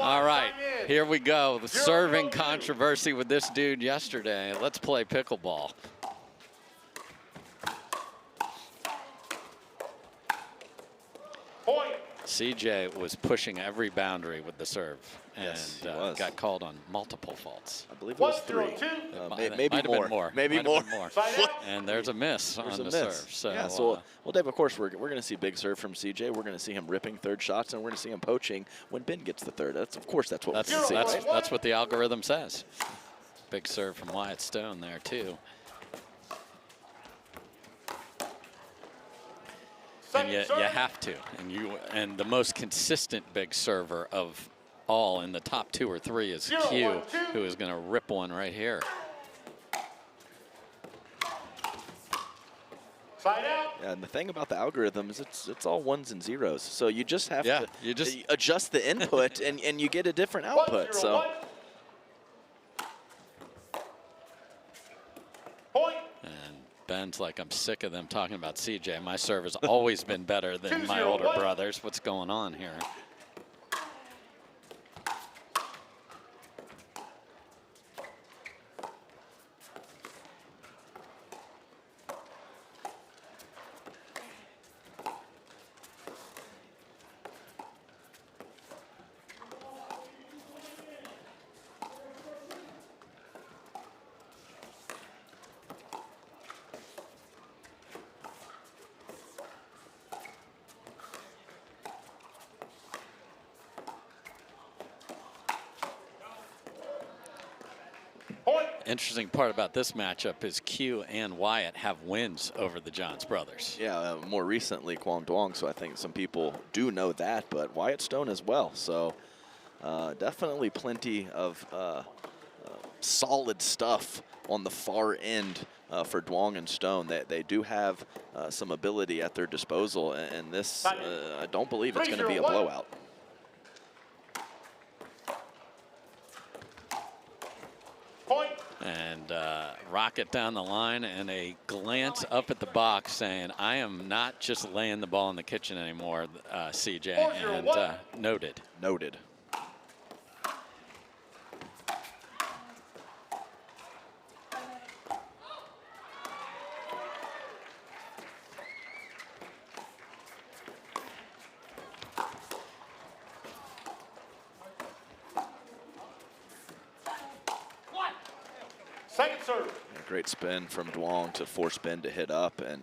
All right, here we go. The serving controversy with this dude yesterday. Let's play pickleball. CJ was pushing every boundary with the serve and got called on multiple faults. I believe it was 3. Maybe more. Maybe more. And there's a miss on the serve. So, yeah, well, Dave, of course, we're going to see big serve from CJ. We're going to see him ripping third shots, and we're going to see him poaching when Ben gets the third. Of course, that's what we're going to see. That's what the algorithm says. Big serve from Wyatt Stone there, too. And you have to, and the most consistent big server of all in the top 2 or 3 is Q, who is going to rip one right here. Yeah, and the thing about the algorithm is it's all 1s and 0s, so you just have to adjust the input, and you get a different output. So. Ben's like, I'm sick of them talking about CJ. My serve has always been better than my older brothers. What's going on here? Interesting part about this matchup is Q and Wyatt have wins over the Johns brothers. Yeah, more recently Quang Duong, so I think some people do know that, but Wyatt Stone as well. So definitely plenty of solid stuff on the far end for Duong and Stone. They do have some ability at their disposal, and this, I don't believe it's going to be a blowout. And rocket down the line and a glance up at the box saying, I am not just laying the ball in the kitchen anymore, CJ, and noted. Noted. Second serve. A great spin from Duong to force Ben to hit up, and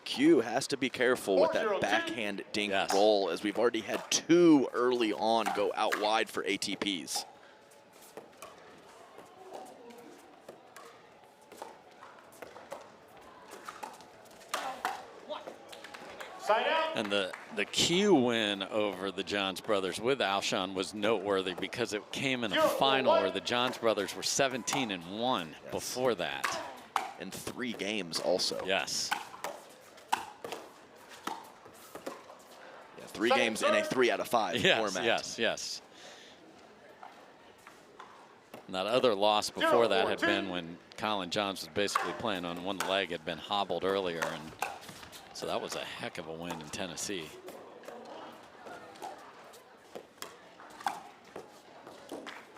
Q has to be careful with that backhand dink roll, as we've already had 2 early on go out wide for ATPs. And the Q win over the Johns brothers with Alshon was noteworthy because it came in a final where the Johns brothers were 17-1 before that. In 3 games also. Yes. Yeah, 3 games in a 3 out of 5 format. Yes. And that other loss before that had been when Collin Johns was basically playing on one leg, had been hobbled earlier, and so that was a heck of a win in Tennessee.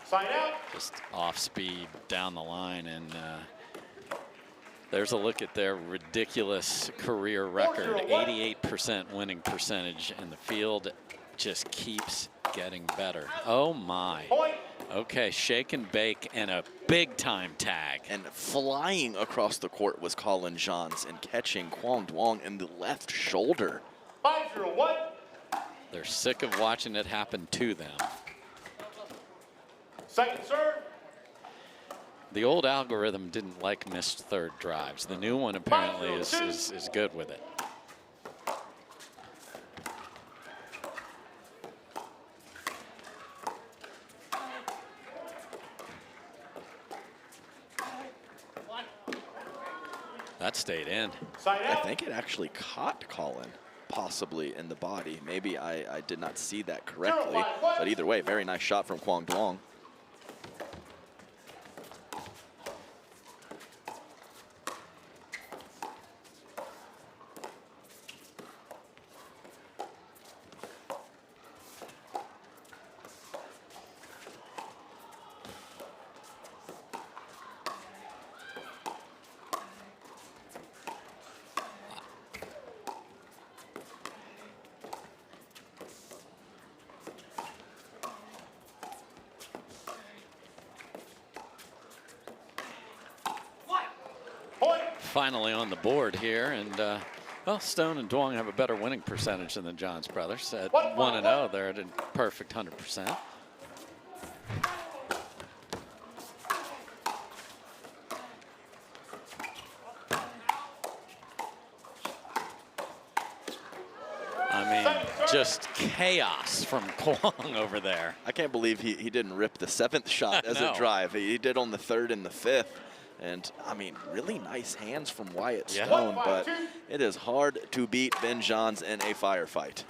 Side out. Just off speed down the line, and there's a look at their ridiculous career record. 88% winning percentage, and the field just keeps getting better. Oh my. Okay, shake and bake and a big time tag. And flying across the court was Collin Johns and catching Quang Duong in the left shoulder. 5-0-1. They're sick of watching it happen to them. Second serve. The old algorithm didn't like missed third drives. The new one apparently is good with it. That stayed in. I think it actually caught Collin, possibly in the body. Maybe I did not see that correctly, but either way, very nice shot from Quang Duong. finally on the board here, and well, Stone and Duong have a better winning percentage than the Johns brothers. At 1-0, they're at a perfect 100%. I mean, just chaos from Quang over there. I can't believe he didn't rip the 7th shot as a drive. He did on the 3rd and the 5th. And, I mean, really nice hands from Wyatt Stone, but it is hard to beat Ben Johns in a firefight.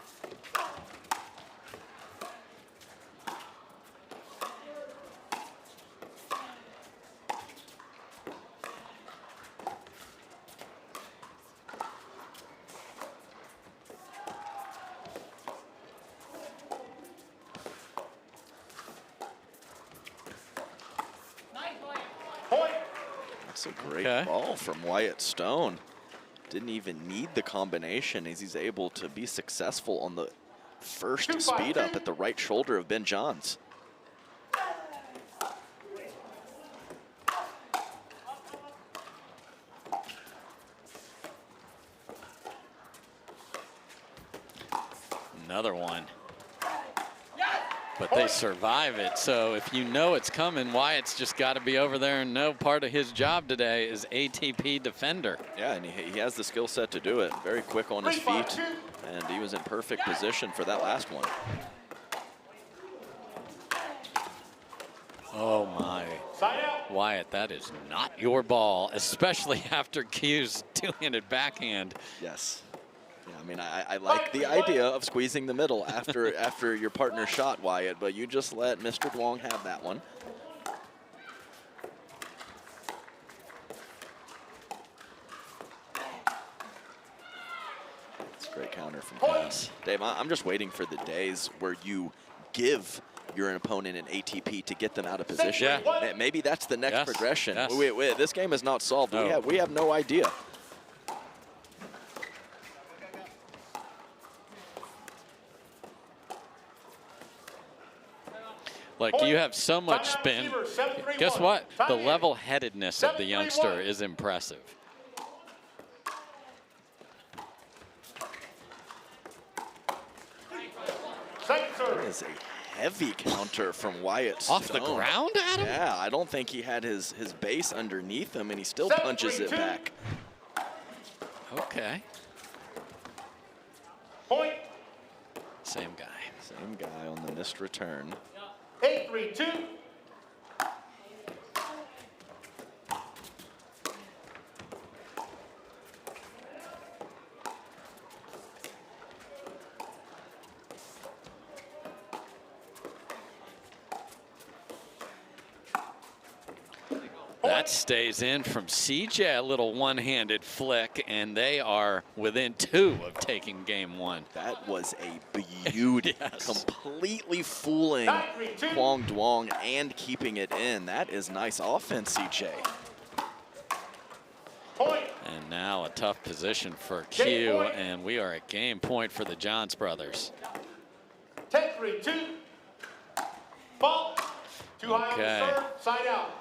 That's a great ball from Wyatt Stone. Didn't even need the combination as he's able to be successful on the first speed up at the right shoulder of Ben Johns. Another one. But they survive it, so if you know it's coming, Wyatt's just got to be over there and know part of his job today is ATP defender. Yeah, and he has the skill set to do it. Very quick on his feet, and he was in perfect position for that last one. Oh my. Wyatt, that is not your ball, especially after Q's two-handed backhand. Yes. Yeah, I mean, I like the idea of squeezing the middle after your partner shot, Wyatt, but you just let Mr. Duong have that one. That's a great counter from Pass. Dave, I'm just waiting for the days where you give your opponent an ATP to get them out of position. Yeah. Maybe that's the next progression. Yes. Wait, this game is not solved. No. We have no idea. Like, you have so much spin. Guess what? The level-headedness of the youngster is impressive. That is a heavy counter from Wyatt Stone. Off the ground, Adam? Yeah, I don't think he had his base underneath him, and he still punches it back. Okay. Point. Same guy. Same guy on the missed return. 8-3-2. That stays in from CJ, a little one-handed flick, and they are within 2 of taking game 1. That was a beauty. Yes. Completely fooling Quang Duong and keeping it in. That is nice offense, CJ. Point. And now a tough position for Q, and we are at game point for the Johns brothers. 10-3-2. Ball. Too high Okay. on the serve. Side out.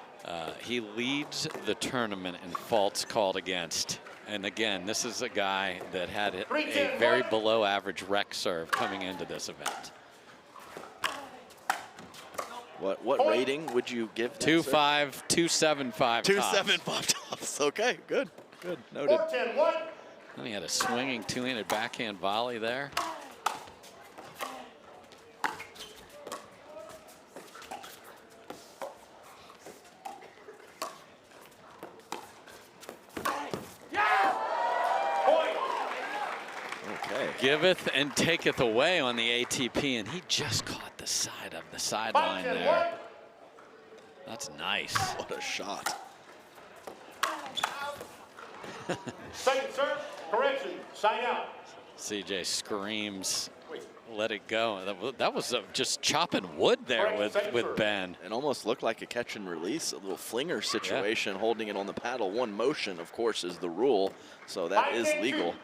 He leads the tournament in faults called against. And again, this is a guy that had a very below average rec serve coming into this event. What rating would you give that? 2.5, 2.75. 2.75 tops. Okay, good. Noted. 4-10-1. And he had a swinging two-handed backhand volley there. Giveth and taketh away on the ATP, and he just caught the side of the sideline there. That's nice. What a shot. Second serve. Correction. Side out. CJ screams, let it go. That was just chopping wood there with Ben. It almost looked like a catch and release, a little flinger situation, holding it on the paddle. One motion, of course, is the rule, so that is legal.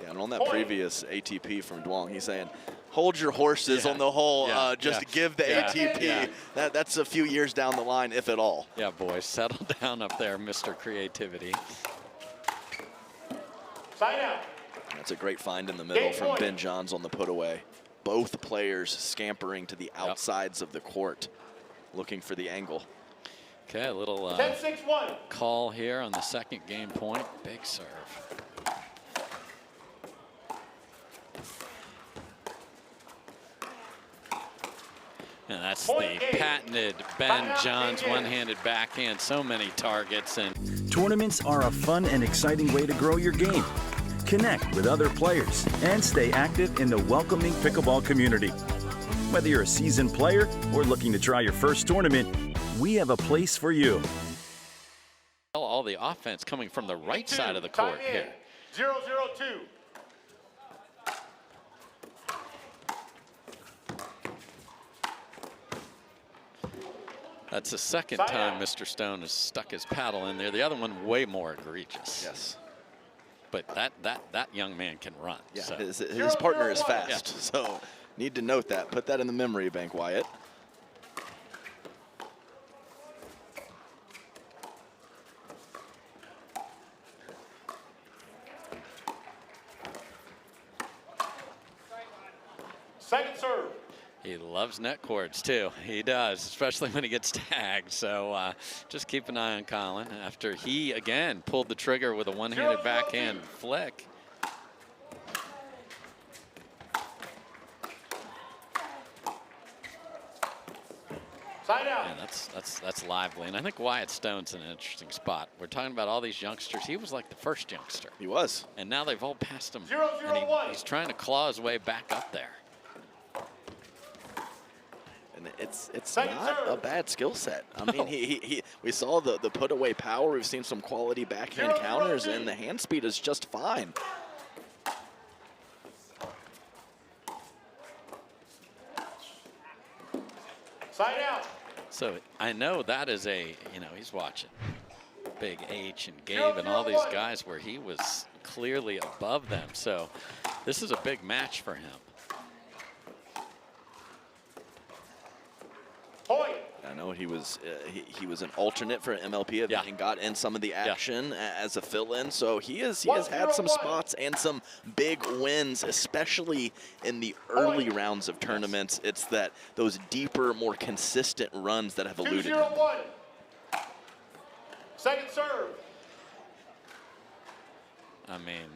Yeah, and on that previous ATP from Duong, he's saying, hold your horses on the whole, just give the ATP. Yeah. That's a few years down the line, if at all. Yeah, boys, settle down up there, Mr. Creativity. Sign out. That's a great find in the middle from Ben Johns on the put away. Both players scampering to the outsides of the court, looking for the angle. Okay, a little 10-6-1. call here on the second game point. Big serve. And that's the patented Ben Johns one-handed backhand. So many targets. And tournaments are a fun and exciting way to grow your game. Connect with other players and stay active in the welcoming pickleball community. Whether you're a seasoned player or looking to try your first tournament, we have a place for you. all the offense coming from the right side of the court here. 0-0-2. That's the second time Mr. Stone has stuck his paddle in there. The other one way more egregious. Yes. But that young man can run. Yeah, so. his partner is fast. So need to note that. Put that in the memory bank, Wyatt. Second serve. He loves net cords too. He does, especially when he gets tagged. So just keep an eye on Collin after he again pulled the trigger with a one-handed backhand flick. Side out. And that's lively. And I think Wyatt Stone's in an interesting spot. We're talking about all these youngsters. He was like the first youngster. He was. And now they've all passed him. 0-0-1. And he's trying to claw his way back up there. And it's not a bad skill set. I mean, we saw the put away power. We've seen some quality backhand counters, and the hand speed is just fine. Side out. So I know that is he's watching Big H and Gabe and all these guys where he was clearly above them. So this is a big match for him. Point. I know he was an alternate for an MLP event and got in some of the action as a fill-in. So he has had some spots and some big wins, especially in the early rounds of tournaments. It's those deeper, more consistent runs that have eluded him. 2-0-1. Second serve. I mean,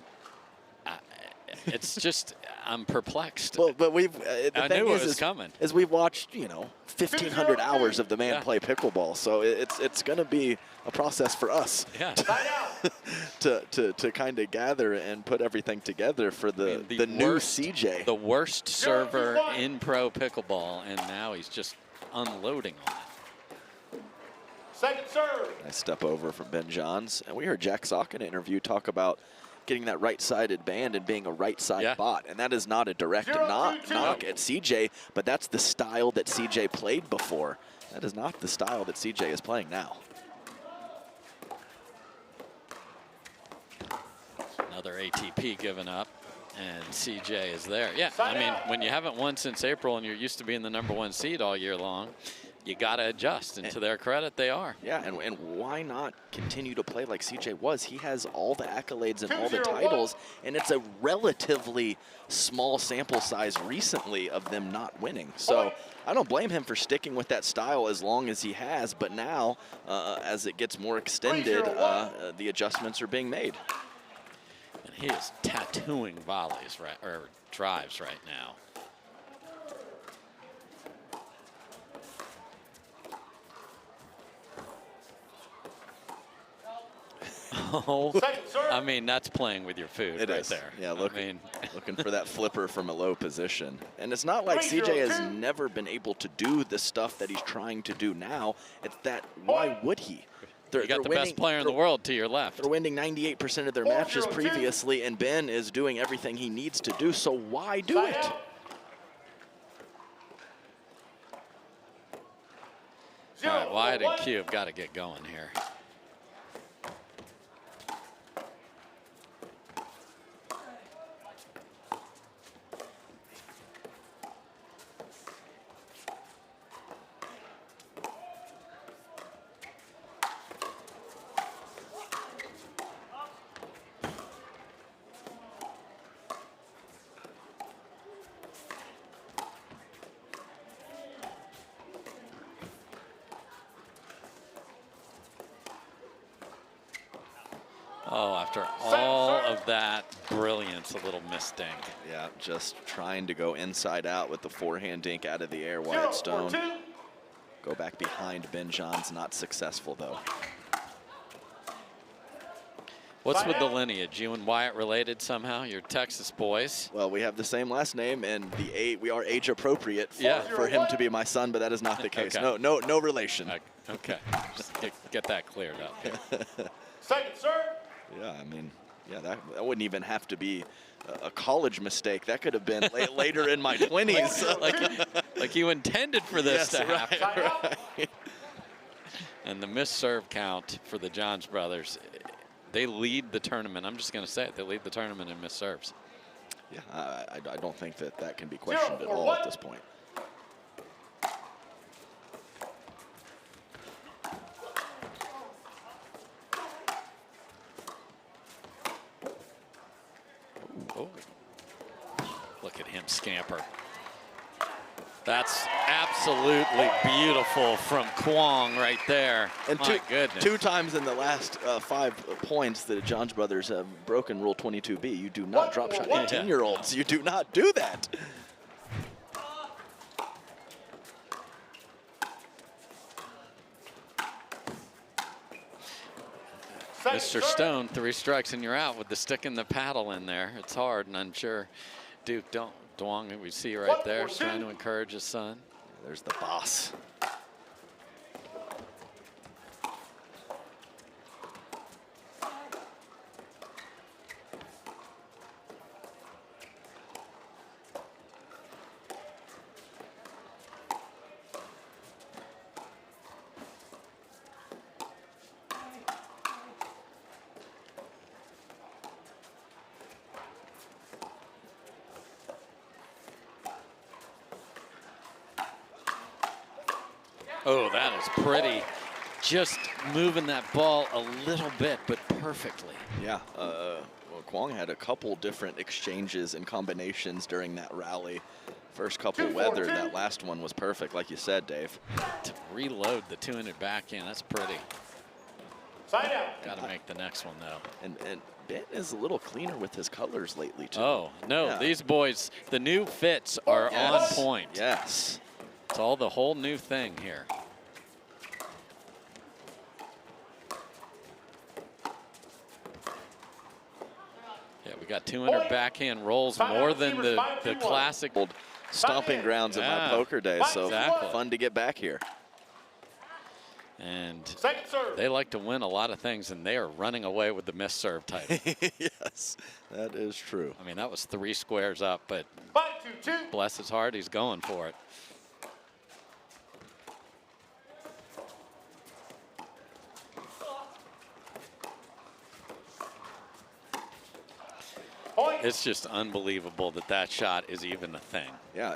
it's just I'm perplexed. Well, but I knew it was coming. As we've watched, 1,500 hours of the man play pickleball, so it's going to be a process for us to kind of gather and put everything together for the new CJ. The worst server in pro pickleball, and now he's just unloading on it. Second serve. Nice step over from Ben Johns, and we heard Jack Sock in an interview talk about getting that right-sided band and being a right-side bot. And that is not a direct knock at CJ, but that's the style that CJ played before. That is not the style that CJ is playing now. Another ATP given up, and CJ is there. Yeah, I mean, when you haven't won since April and you're used to being the #1 seed all year long, you got to adjust, and to their credit, they are. Yeah, and why not continue to play like CJ was? He has all the accolades and all the titles, and it's a relatively small sample size recently of them not winning. So I don't blame him for sticking with that style as long as he has, but now, as it gets more extended, the adjustments are being made. And he is tattooing volleys, or drives right now. Oh, I mean, that's playing with your food there. Yeah, looking for that flipper from a low position. And it's not like CJ has never been able to do the stuff that he's trying to do now. It's that, why would he? You got the best player in the world to your left. They're winning 98% of their matches previously, and Ben is doing everything he needs to do, so why do it? All right, Wyatt and Q have got to get going here. Oh, after all of that brilliance, a little missed dink. Yeah, just trying to go inside out with the forehand dink out of the air. Wyatt Stone. Go back behind Ben Johns, not successful though. What's with the lineage? You and Wyatt related somehow? You're Texas boys. Well, we have the same last name, and we are age appropriate Yeah. for him to be my son, but that is not the case. Okay. No relation. Okay, just get that cleared up here. Second serve. Yeah, I mean, yeah, that wouldn't even have to be a college mistake. That could have been later in my 20s. like you intended for this to happen. Right. And the missed serve count for the Johns brothers, they lead the tournament. I'm just going to say it. They lead the tournament in missed serves. Yeah, I don't think that can be questioned at all at this point. Oh, look at him scamper. That's absolutely beautiful from Quang right there. And My goodness. 2 times in the last 5 points that the Johns brothers have broken Rule 22B. You do not drop shot 18-year-olds. You do not do that. Mr. Stone, 3 strikes and you're out with the stick and the paddle in there. It's hard, and I'm sure Duke Duong, we see right there, is trying to encourage his son. There's the boss. Oh, that is pretty. Just moving that ball a little bit, but perfectly. Yeah, well, Quang had a couple different exchanges and combinations during that rally. First couple weathered, that last one was perfect, like you said, Dave. To reload the 200 backhand, that's pretty. Side out. Got to make the next one, though. And Ben is a little cleaner with his colors lately, too. Oh, no, Yeah. these boys, the new fits are on point. Yes. It's all the whole new thing here. Yeah, we got 200 backhand rolls, more than the classic. Old stomping grounds of my poker days, so Exactly. fun to get back here. And Second serve. they like to win a lot of things, and they are running away with the missed serve type. Yes, that is true. I mean, that was 3 squares up, but 5-2-2. bless his heart, he's going for it. Point. It's just unbelievable that that shot is even a thing. Yeah,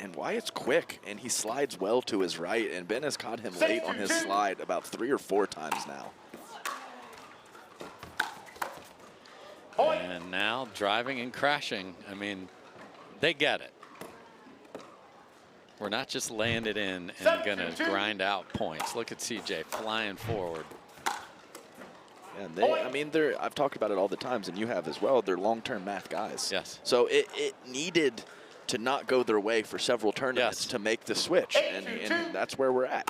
and Wyatt's quick, and he slides well to his right, and Ben has caught him late on his slide about 3 or 4 times now. Point. And now driving and crashing. I mean, they get it. We're not just laying it in and going to grind out points. Look at CJ flying forward. And they, I mean, I've talked about it all the times, and you have as well. They're long-term math guys. Yes. So it needed to not go their way for several tournaments to make the switch, and that's where we're at.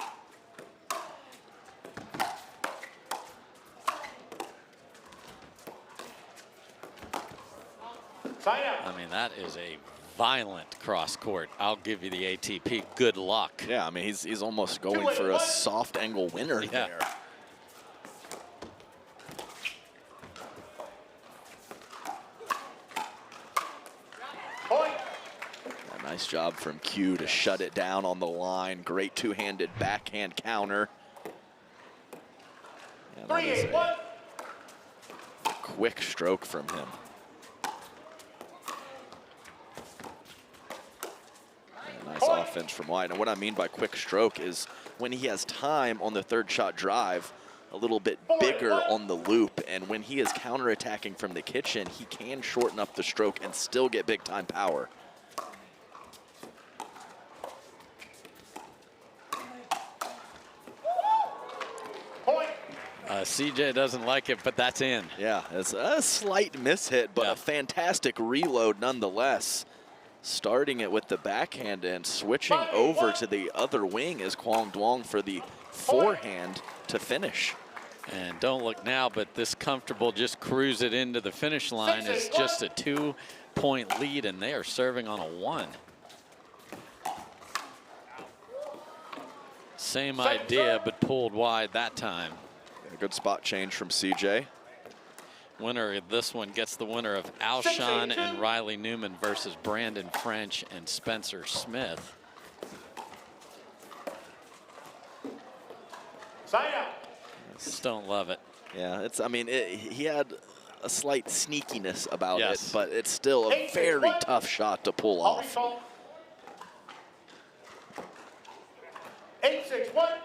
Side out. I mean, that is a violent cross court. I'll give you the ATP. Good luck. Yeah, I mean, he's almost going for a soft angle winner there. Point. A nice job from Q to shut it down on the line. Great 2-handed backhand counter. Yeah, that is 3-8-1. a quick stroke from him. Nice offense from Wyatt. And what I mean by quick stroke is when he has time on the 3rd shot drive, a little bit bigger on the loop, and when he is counterattacking from the kitchen, he can shorten up the stroke and still get big time power. Point. CJ doesn't like it, but that's in. Yeah, it's a slight mishit, but Yeah. a fantastic reload nonetheless. Starting it with the backhand and switching over to the other wing is Quang Duong for the forehand to finish. And don't look now, but this comfortable just cruise it into the finish line is just a 2-point lead, and they are serving on a 1. Same idea, but pulled wide that time. A good spot change from CJ. Winner of this one gets the winner of Alshon and Riley Newman versus Brandon French and Spencer Smith. Sign out. Just don't love it. Yeah, it's. I mean, he had a slight sneakiness about Yes. it, but it's still a very tough shot to pull off. 8-6-1.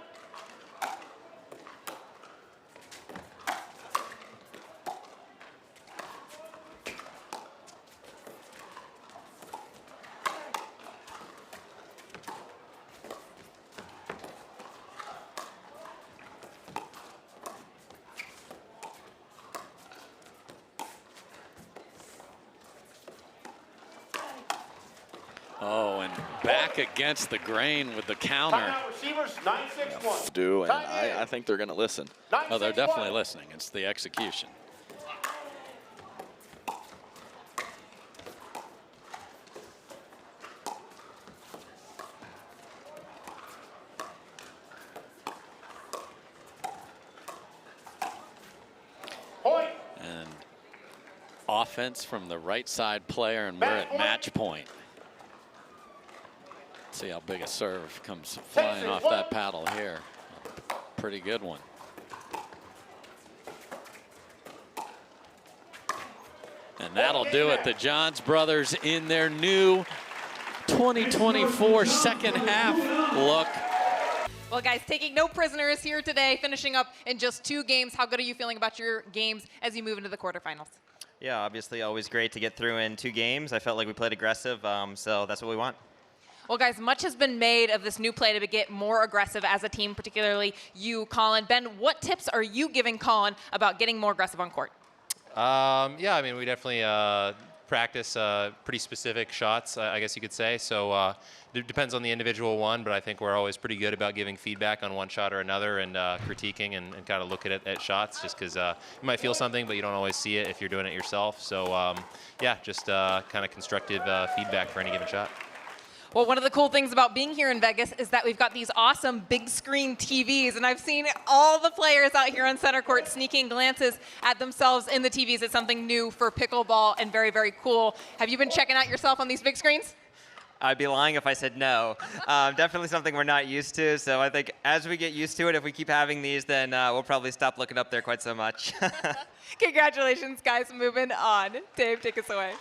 Oh, and back against the grain with the counter. Timeout receivers, 9-6-1. Do, and I think they're going to listen. Oh, they're definitely listening. It's the execution. Point. And offense from the right side player, and we're at match point. See how big a serve comes flying off that paddle here. Pretty good one. And that'll do it. The Johns brothers in their new 2024 second half look. Well, guys, taking no prisoners here today, finishing up in just 2 games. How good are you feeling about your games as you move into the quarterfinals? Yeah, obviously always great to get through in 2 games. I felt like we played aggressive, so that's what we want. Well, guys, much has been made of this new play to get more aggressive as a team, particularly you, Collin. Ben, what tips are you giving Collin about getting more aggressive on court? Yeah, I mean, we definitely practice pretty specific shots, I guess you could say. So it depends on the individual one, but I think we're always pretty good about giving feedback on one shot or another and critiquing and kind of looking at shots just because you might feel something, but you don't always see it if you're doing it yourself. So yeah, just kind of constructive feedback for any given shot. Well, one of the cool things about being here in Vegas is that we've got these awesome big screen TVs, and I've seen all the players out here on center court sneaking glances at themselves in the TVs. It's something new for pickleball and very, very cool. Have you been checking out yourself on these big screens? I'd be lying if I said no. Definitely something we're not used to, so I think as we get used to it, if we keep having these, then we'll probably stop looking up there quite so much. Congratulations, guys. Moving on. Dave, take us away.